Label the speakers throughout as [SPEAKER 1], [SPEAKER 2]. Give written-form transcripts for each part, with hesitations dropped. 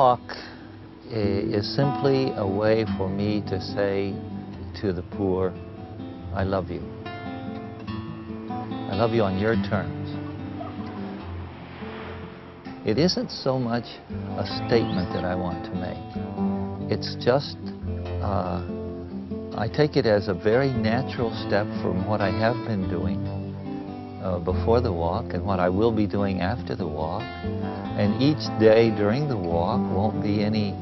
[SPEAKER 1] walk is simply a way for me to say to the poor, I love you. I love you on your terms. It isn't so much a statement that I want to make. It's just, I take it as a very natural step from what I have been doing before the walk and what I will be doing after the walk. And each day during the walk won't be any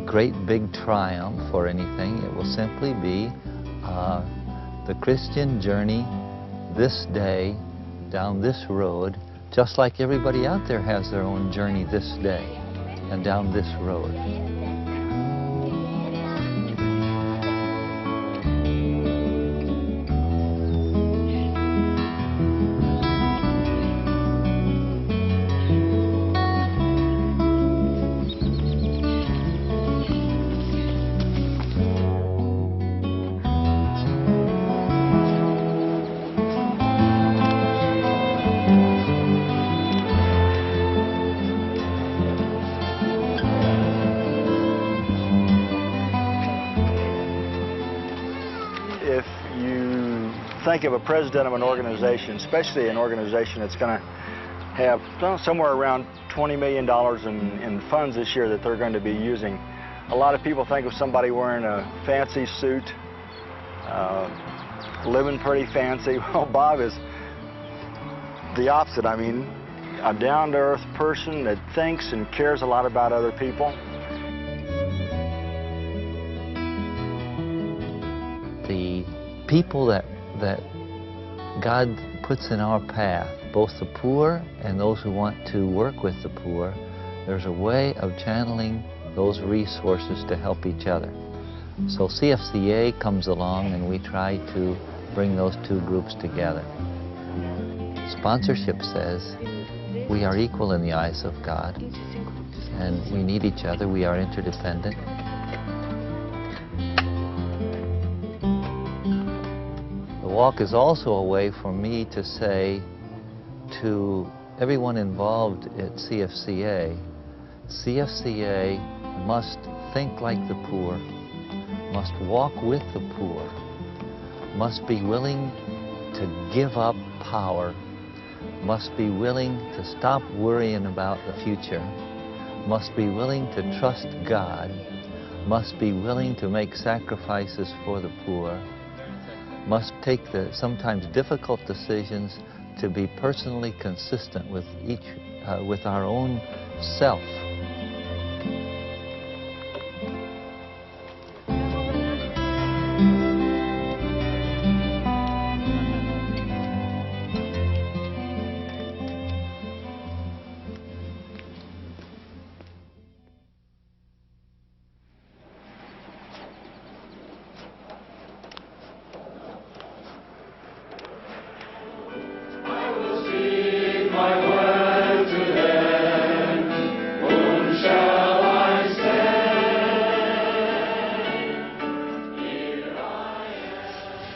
[SPEAKER 1] great big triumph or anything. It will simply be the Christian journey this day down this road, just like everybody out there has their own journey this day and down this road.
[SPEAKER 2] If you think of a president of an organization, especially an organization that's going to have somewhere around $20 million in funds this year that they're going to be using, a lot of people think of somebody wearing a fancy suit, living pretty fancy. Well, Bob is the opposite. I mean, a down-to-earth person that thinks and cares a lot about other people.
[SPEAKER 1] The people that God puts in our path, both the poor and those who want to work with the poor, there's a way of channeling those resources to help each other. So CFCA comes along and we try to bring those two groups together. Sponsorship says we are equal in the eyes of God and we need each other, we are interdependent. The walk is also a way for me to say to everyone involved at CFCA, CFCA must think like the poor, must walk with the poor, must be willing to give up power, must be willing to stop worrying about the future, must be willing to trust God, must be willing to make sacrifices for the poor, must take the sometimes difficult decisions to be personally consistent with with our own self.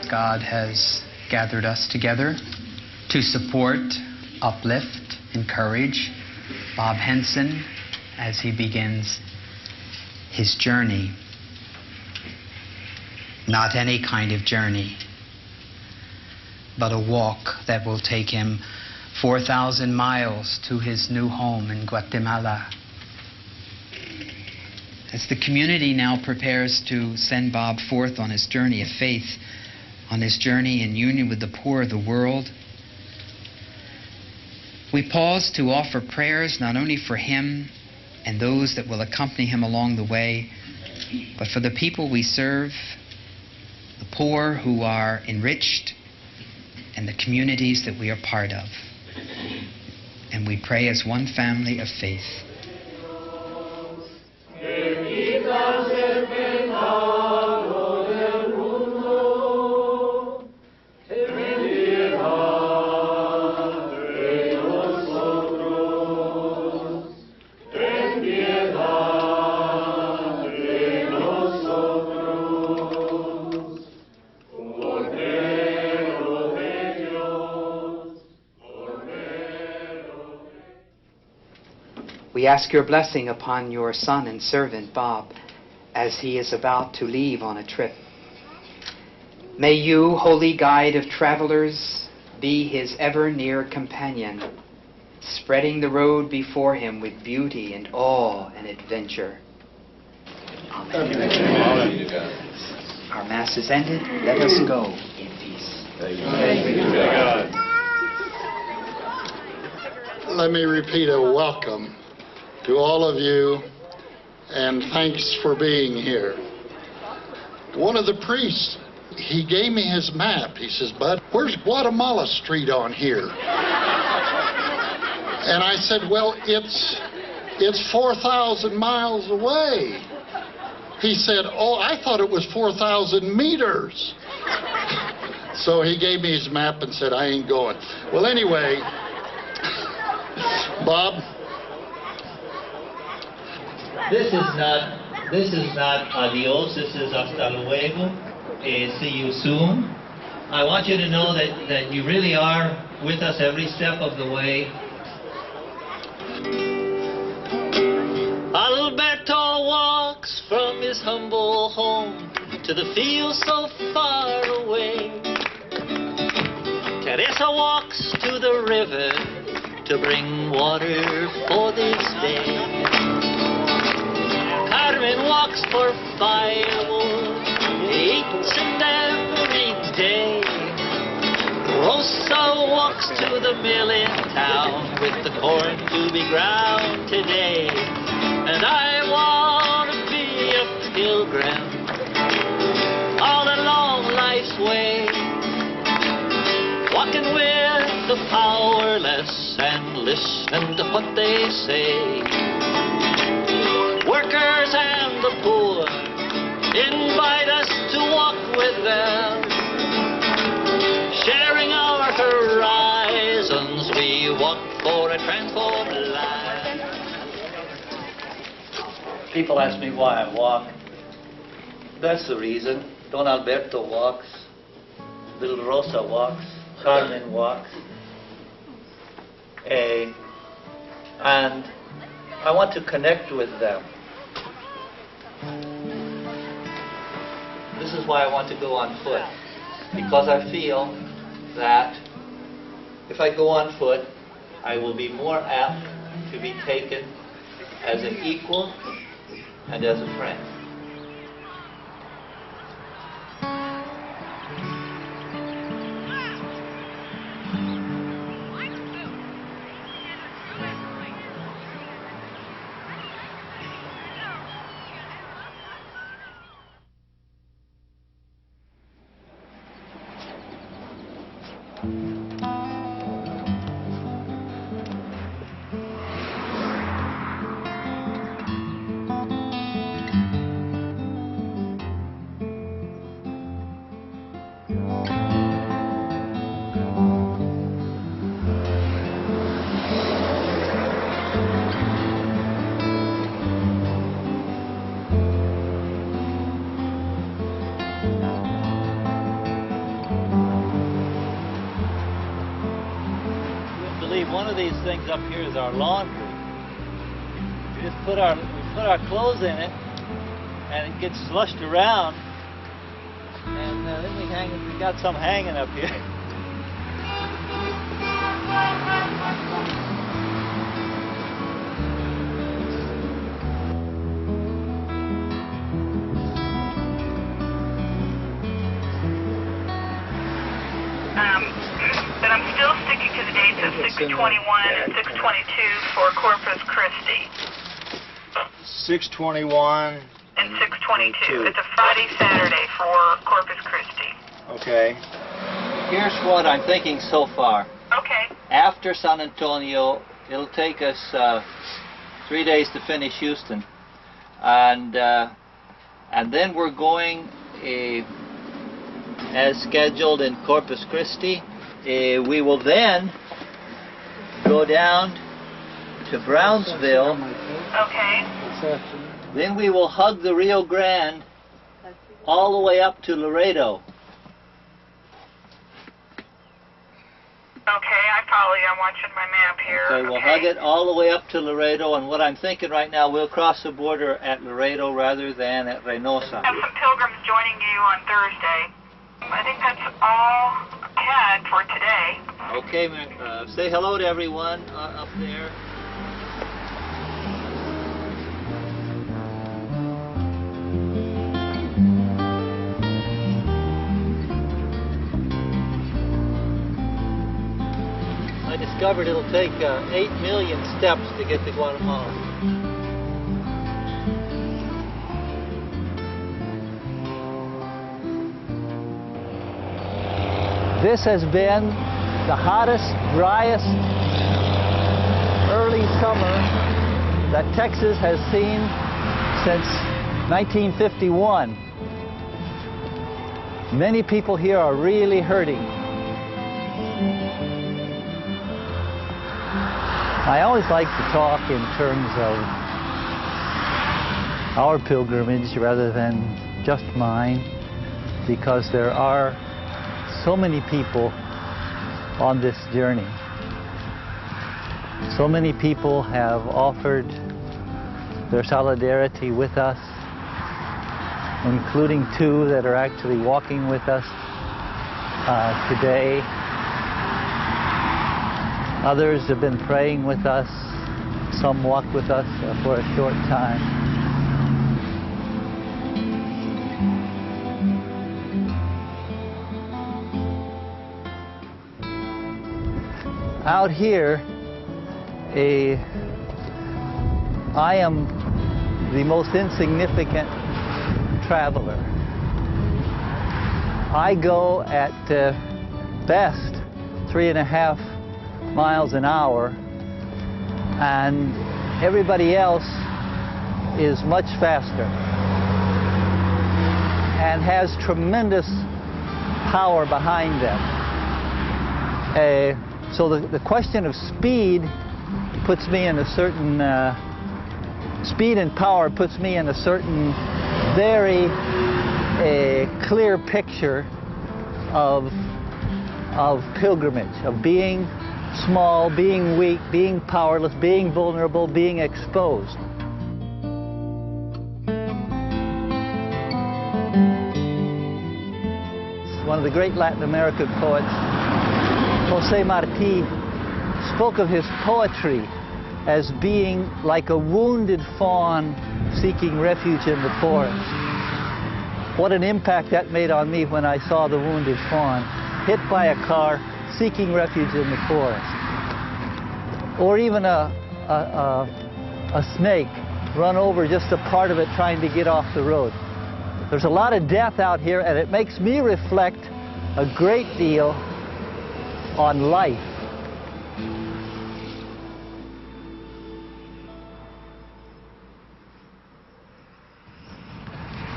[SPEAKER 3] God has gathered us together to support, uplift, encourage Bob Henson as he begins his journey. Not any kind of journey, but a walk that will take him 4,000 miles to his new home in Guatemala. As the community now prepares to send Bob forth on his journey of faith, on his journey in union with the poor of the world, we pause to offer prayers not only for him and those that will accompany him along the way, but for the people we serve, the poor who are enriched, and the communities that we are part of. And we pray as one family of faith. We ask your blessing upon your son and servant, Bob, as he is about to leave on a trip. May you, holy guide of travelers, be his ever-near companion, spreading the road before him with beauty and awe and adventure. Amen. Our Mass is ended. Let us go in peace.
[SPEAKER 4] Thank you, God. Let me repeat a welcome to all of you, and thanks for being here. One of the priests, he gave me his map. He says, "Bud, where's Guatemala Street on here?" And I said, "Well, it's 4,000 miles away." He said, "Oh, I thought it was 4,000 meters." So he gave me his map and said, "I ain't going." Well, anyway, Bob.
[SPEAKER 5] This is not adios. This is hasta luego. See you soon. I want you to know that you really are with us every step of the way. Alberto walks from his humble home to the field so far away. Teresa walks to the river to bring water for this day. Carmen walks for firewood each and every day. Rosa walks to the mill in town with the corn to be ground today. And I want to be a pilgrim all along life's way, walking with the powerless and listening to what they say. Workers and the poor invite us to walk with them, sharing our horizons. We walk for a transformed life. People ask me why I walk. That's the reason. Don Alberto walks, little Rosa walks, Carmen walks. And I want to connect with them. This is why I want to go on foot, because I feel that if I go on foot, I will be more apt to be taken as an equal and as a friend. One of these things up here is our laundry. We just put our clothes in it, and it gets slushed around, and then we got some hanging up here.
[SPEAKER 6] But I'm still sticking to the dates of 6/21 and 6/22 for Corpus Christi.
[SPEAKER 2] 6/21
[SPEAKER 6] and 6/22. It's a Friday, Saturday for Corpus Christi.
[SPEAKER 2] Okay.
[SPEAKER 5] Here's what I'm thinking so far.
[SPEAKER 6] Okay.
[SPEAKER 5] After San Antonio, it'll take us 3 days to finish Houston, and then we're going as scheduled in Corpus Christi. We will then go down to Brownsville.
[SPEAKER 6] Okay.
[SPEAKER 5] Then we will hug the Rio Grande all the way up to Laredo.
[SPEAKER 6] Okay, I follow you. I'm watching my map here.
[SPEAKER 5] Okay, we'll hug it all the way up to Laredo, and what I'm thinking right now, we'll cross the border at Laredo rather than at Reynosa.
[SPEAKER 6] I have some pilgrims joining you on Thursday. I think that's all I had for today.
[SPEAKER 5] Okay, say hello to everyone up there. I discovered it'll take 8 million steps to get to Guatemala.
[SPEAKER 7] This has been the hottest, driest early summer that Texas has seen since 1951. Many people here are really hurting. I always like to talk in terms of our pilgrimage rather than just mine, because there are so many people on this journey. So many people have offered their solidarity with us, including 2 that are actually walking with us today. Others have been praying with us. Some walked with us for a short time. Out here, I am the most insignificant traveler. I go at best 3.5 miles an hour, and everybody else is much faster and has tremendous power behind them. So the question of speed puts me in a certain speed and power puts me in a certain very clear picture of pilgrimage, of being small, being weak, being powerless, being vulnerable, being exposed. One of the great Latin American poets, José Martí, spoke of his poetry as being like a wounded fawn seeking refuge in the forest. What an impact that made on me when I saw the wounded fawn hit by a car seeking refuge in the forest. Or even a snake run over just a part of it trying to get off the road. There's a lot of death out here, and it makes me reflect a great deal on life.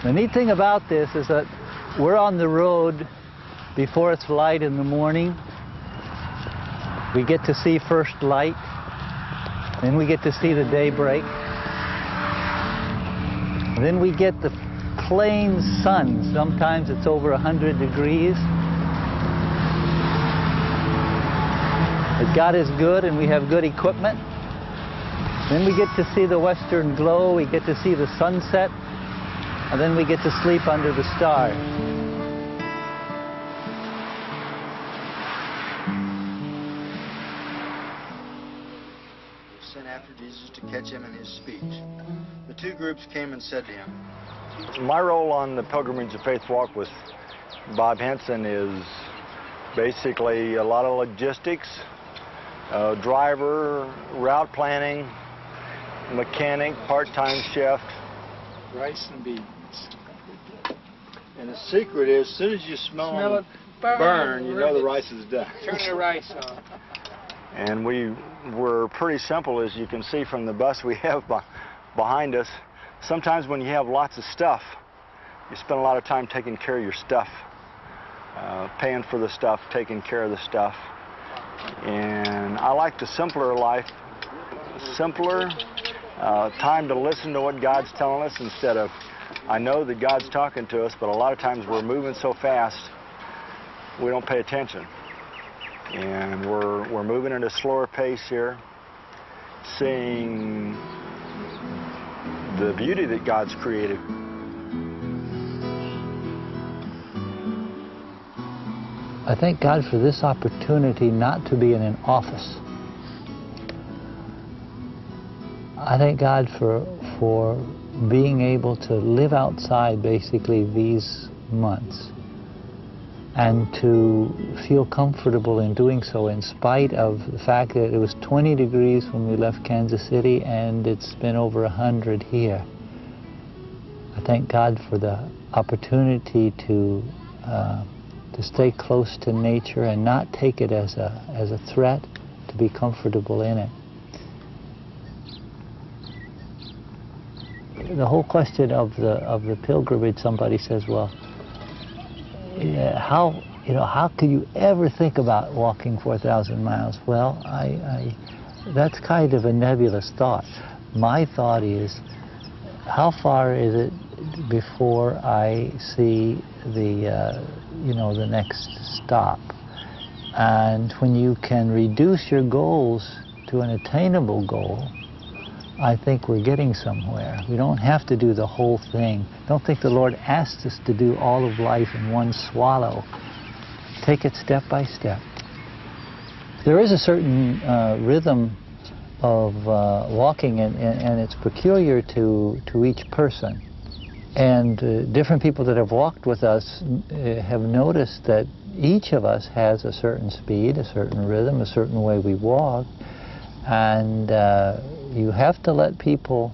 [SPEAKER 7] The neat thing about this is that we're on the road before it's light in the morning. We get to see first light, then we get to see the daybreak. Then we get the plain sun. Sometimes it's over 100 degrees. But God is good and we have good equipment. Then we get to see the western glow, we get to see the sunset, and then we get to sleep under the stars.
[SPEAKER 2] They sent after Jesus to catch him in his speech. The 2 groups came and said to him, my role on the Pilgrimage of Faith walk with Bob Henson is basically a lot of logistics, driver, route planning, mechanic, part-time chef.
[SPEAKER 8] Rice and beans.
[SPEAKER 2] And the secret is, as soon as you smell it burn, you know the rice is done.
[SPEAKER 8] Turn the rice on.
[SPEAKER 2] And we're pretty simple, as you can see from the bus we have behind us. Sometimes when you have lots of stuff, you spend a lot of time taking care of your stuff, paying for the stuff, taking care of the stuff. And I like the simpler life, simpler, time to listen to what God's telling us instead of, I know that God's talking to us, but a lot of times we're moving so fast, we don't pay attention. And we're moving at a slower pace here, seeing the beauty that God's created.
[SPEAKER 7] I thank God for this opportunity not to be in an office. I thank God for being able to live outside basically these months and to feel comfortable in doing so in spite of the fact that it was 20 degrees when we left Kansas City and it's been over 100 here. I thank God for the opportunity to stay close to nature and not take it as a threat, to be comfortable in it. The whole question of the pilgrimage, somebody says, well, how could you ever think about walking 4,000 miles? Well, that's kind of a nebulous thought. My thought is, how far is it before I see the next stop? And when you can reduce your goals to an attainable goal, I think we're getting somewhere. We don't have to do the whole thing. Don't think the Lord asked us to do all of life in one swallow. Take it step by step. There is a certain rhythm of walking, and it's peculiar to each person. And different people that have walked with us have noticed that each of us has a certain speed, a certain rhythm, a certain way we walk, and you have to let people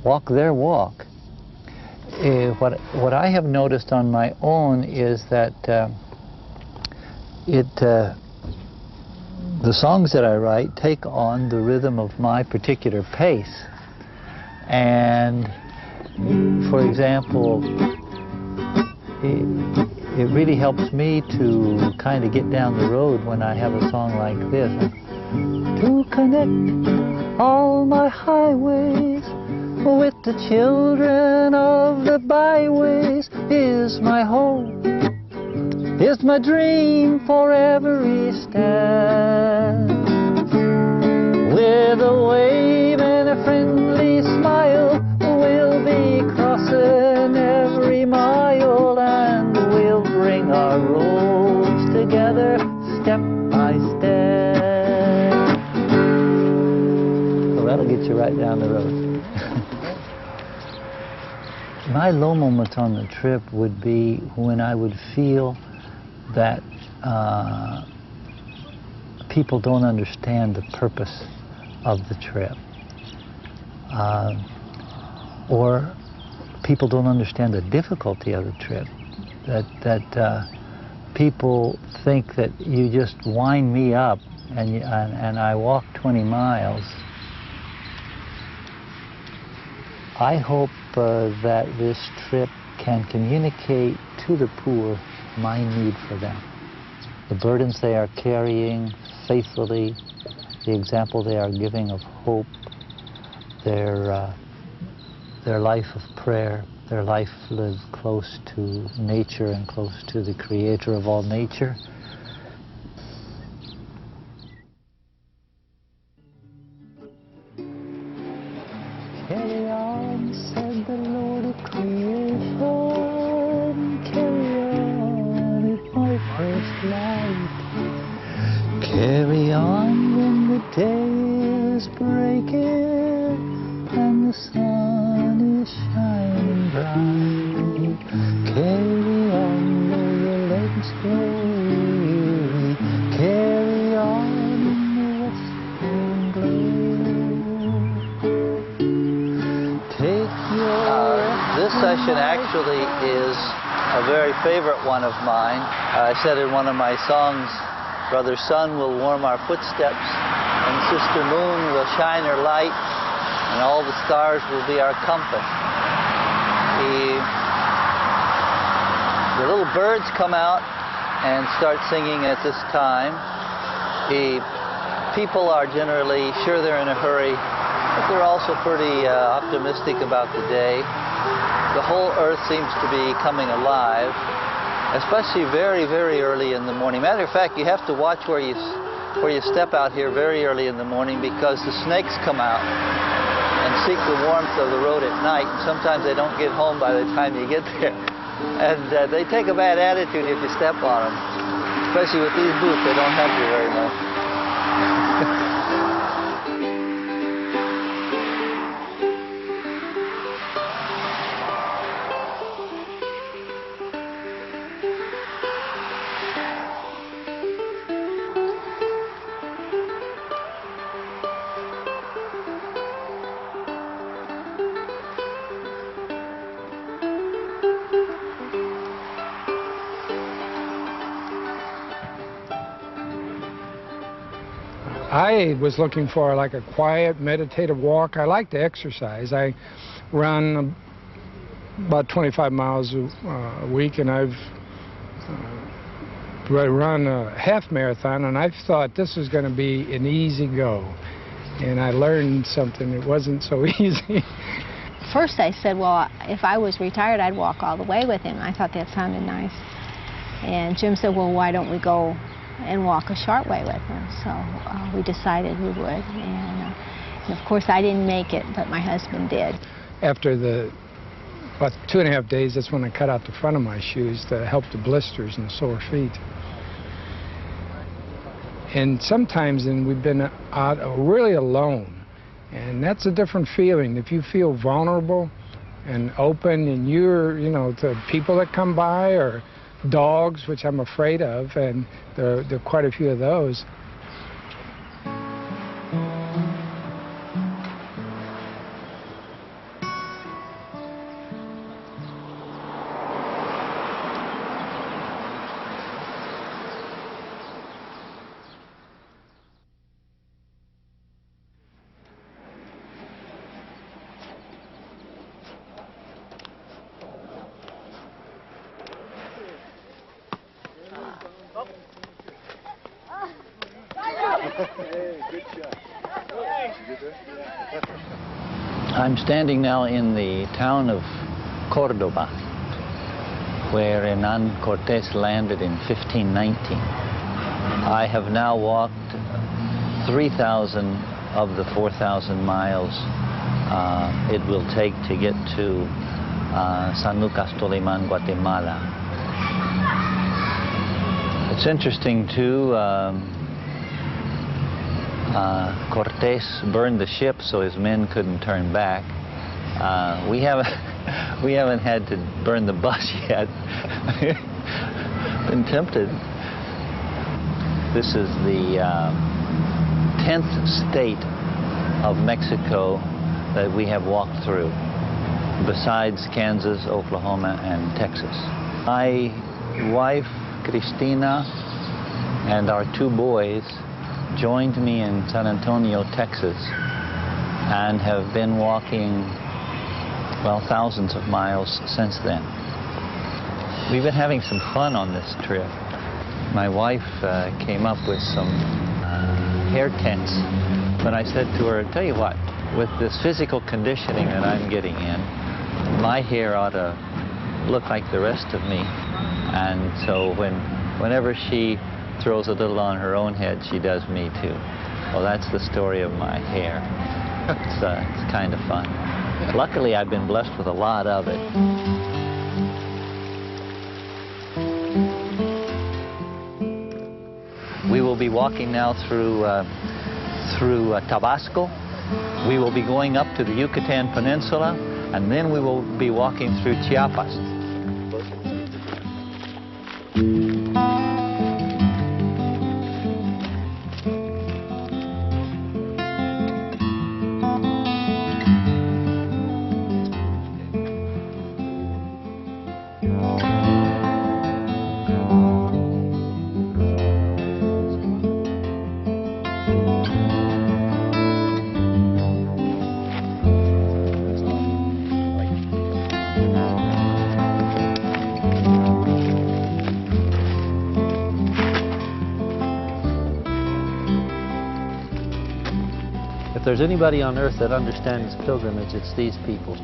[SPEAKER 7] walk their walk. What I have noticed on my own is that the songs that I write take on the rhythm of my particular pace. And for example, it really helps me to kind of get down the road when I have a song like this. To connect all my highways with the children of the byways is my hope, is my dream for every step. With a wave and a friendly smile, we'll be crossing every mile, and we'll bring our roads together step by step. So that'll get you right down the road. My low moments on the trip would be when I would feel that people don't understand the purpose of the trip, or people don't understand the difficulty of the trip, that people think that you just wind me up and I walk 20 miles. I hope that this trip can communicate to the poor my need for them. The burdens they are carrying faithfully, the example they are giving of hope, their life of prayer, their life lived close to nature and close to the Creator of all nature. Carry on, said the Lord of creation, carry on with my first light. Carry on when the day is breaking and the sun is shining bright. Carry on though your legs grow weary, carry on in the western glow. Take your
[SPEAKER 1] This session actually is a very favorite one of mine. I said in one of my songs, Brother Sun will warm our footsteps, and Sister Moon will shine her light, and all the stars will be our compass. The little birds come out and start singing at this time. The people are generally sure they're in a hurry, but they're also pretty optimistic about the day. The whole earth seems to be coming alive.
[SPEAKER 7] especially very, very early in the morning. Matter of fact, you have to watch where you step out here very early in the morning, because the snakes come out and seek the warmth of the road at night, and sometimes they don't get home by the time you get there. And they take a bad attitude if you step on them. Especially with these boots, they don't help you very much.
[SPEAKER 8] I was looking for like a quiet, meditative walk. I like to exercise. I run about 25 miles a week, and I've run a half marathon, and I thought this was going to be an easy go. And I learned something. It wasn't so easy.
[SPEAKER 9] First I said, well, if I was retired, I'd walk all the way with him. I thought that sounded nice. And Jim said, well, why don't we go and walk a short way with him? So we decided we would. And of course, I didn't make it, but my husband did.
[SPEAKER 8] After about 2.5 days, that's when I cut out the front of my shoes to help the blisters and the sore feet. And sometimes we've been out really alone, and that's a different feeling. If you feel vulnerable and open, and you're, to people that come by, or dogs, which I'm afraid of, and there are quite a few of those.
[SPEAKER 1] I'm standing now in the town of Cordoba, where Hernan Cortés landed in 1519. I have now walked 3,000 of the 4,000 miles it will take to get to San Lucas Toliman, Guatemala. It's interesting too, Cortés burned the ship so his men couldn't turn back. We haven't had to burn the bus yet. Been tempted. This is the 10th state of Mexico that we have walked through, besides Kansas, Oklahoma, and Texas. My wife, Cristina, and our 2 boys joined me in San Antonio, Texas, and have been walking, well, thousands of miles since then. We've been having some fun on this trip. My wife came up with some hair tents, but I said to her, tell you what, with this physical conditioning that I'm getting in, my hair ought to look like the rest of me. And so whenever she throws a little on her own head, she does me too. Well, that's the story of my hair. It's kind of fun. Luckily, I've been blessed with a lot of it. We will be walking now through Tabasco. We will be going up to the Yucatan Peninsula, and then we will be walking through Chiapas. If there's anybody on earth that understands pilgrimage, it's these people.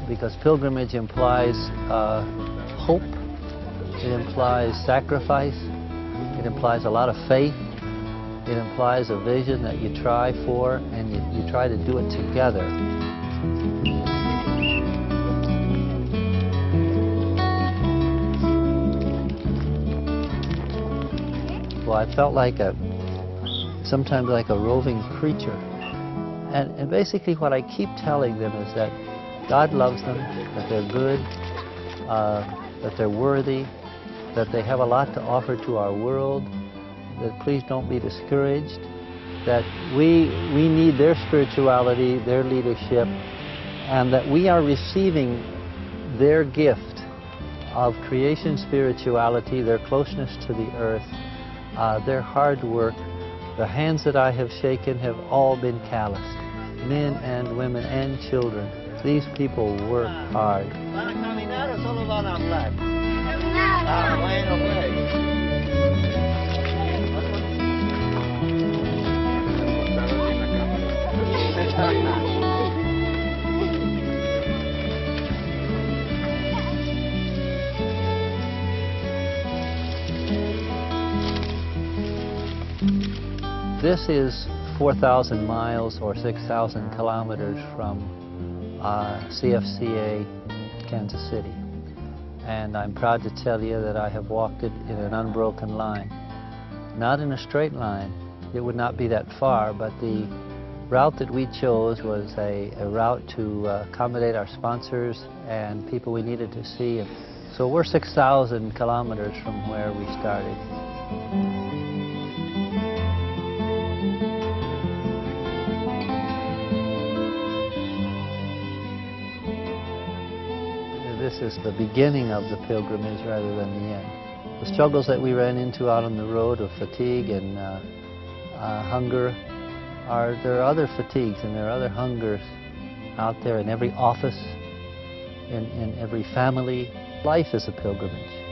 [SPEAKER 1] Because pilgrimage implies hope
[SPEAKER 7] It implies sacrifice. It implies a lot of faith. It implies a vision that you try for, and you try to do it together. Well, I felt like sometimes like a roving creature. And basically what I keep telling them is that God loves them, that they're good, that they're worthy, that they have a lot to offer to our world, that please don't be discouraged, that we need their spirituality, their leadership, and that we are receiving their gift of creation spirituality, their closeness to the earth, their hard work. The hands that I have shaken have all been calloused, men and women and children. These people work hard.
[SPEAKER 5] ¿Van a caminar o solo van a hablar? Ah, bueno,
[SPEAKER 7] This is 4,000 miles or 6,000 kilometers from CFCA, Kansas City. And I'm proud to tell you that I have walked it in an unbroken line. Not in a straight line. It would not be that far, but the route that we chose was a route to accommodate our sponsors and people we needed to see. So we're 6,000 kilometers from where we started. This is the beginning of the pilgrimage rather than the end. The struggles that we ran into out on the road of fatigue and hunger, there are other fatigues and there are other hungers out there in every office, in every family. Life is a pilgrimage.